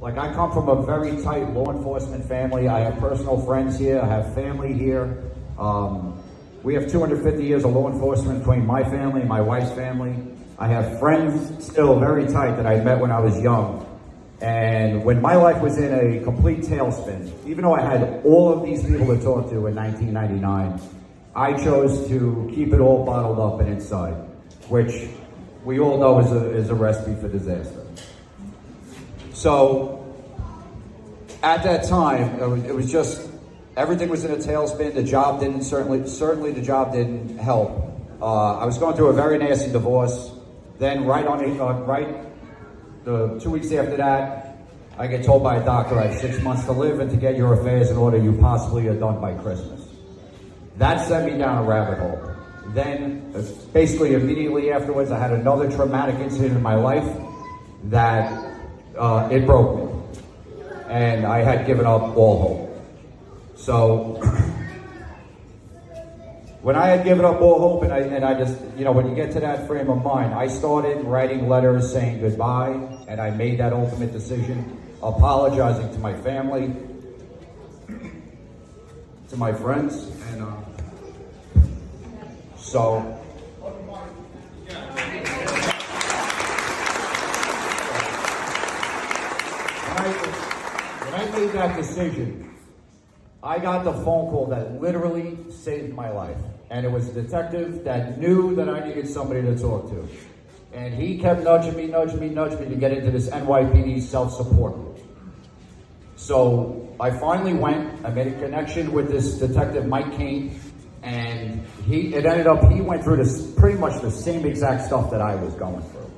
Like, I come from a very tight law enforcement family. I have personal friends here. I have family here. We have 250 years of law enforcement between my family and my wife's family. I have friends still very tight that I met when I was young. And when my life was in a complete tailspin, even though I had all of these people to talk to in 1999, I chose to keep it all bottled up and inside, which we all know is a recipe for disaster. So at that time, it was just, everything was in a tailspin. The job didn't, certainly the job didn't help. I was going through a very nasty divorce. Then the 2 weeks after that, I get told by a doctor I have 6 months to live, and to get your affairs in order, you possibly are done by Christmas. That sent me down a rabbit hole. Then, basically immediately afterwards, I had another traumatic incident in my life that it broke me. And I had given up all hope. So, when I had given up all hope, and I just, when you get to that frame of mind, I started writing letters saying goodbye, and I made that ultimate decision, apologizing to my family, to my friends, and so when I made that decision, I got the phone call that literally saved my life. And it was a detective that knew that I needed somebody to talk to. And he kept nudging me to get into this NYPD self-support group. So I finally went, I made a connection with this detective, Mike Kane, and it ended up, he went through this, pretty much the same exact stuff that I was going through.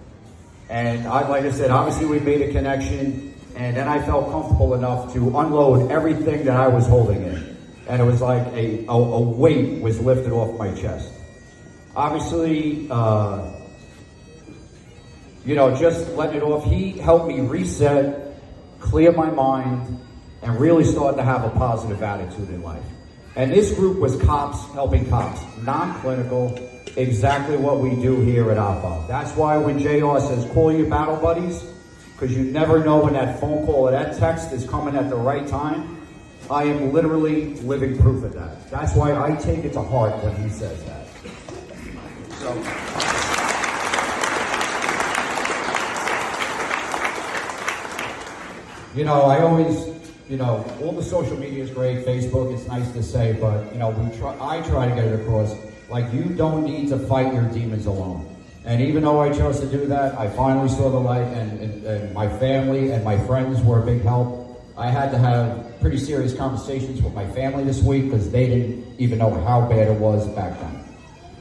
And like I said, obviously we made a connection, and then I felt comfortable enough to unload everything that I was holding in. And it was like a weight was lifted off my chest. Obviously, just letting it off, he helped me reset, clear my mind, and really start to have a positive attitude in life. And this group was cops helping cops, non-clinical, exactly what we do here at OPFOB. That's why when JR says, call your battle buddies, because you never know when that phone call or that text is coming at the right time. I am literally living proof of that. That's why I take it to heart when he says that. So, I always, all the social media is great, Facebook, it's nice to say, but, I try to get it across, like, you don't need to fight your demons alone. And even though I chose to do that, I finally saw the light, and my family and my friends were a big help. I had to have pretty serious conversations with my family this week because they didn't even know how bad it was back then.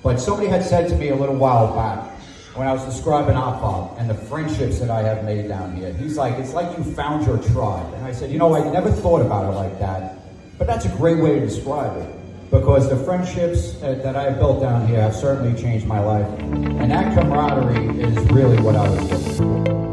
But somebody had said to me a little while back when I was describing OPFOB and the friendships that I have made down here. He's like, it's like you found your tribe. And I said, I never thought about it like that, but that's a great way to describe it, because the friendships that I have built down here have certainly changed my life. And that camaraderie is really what I was looking for.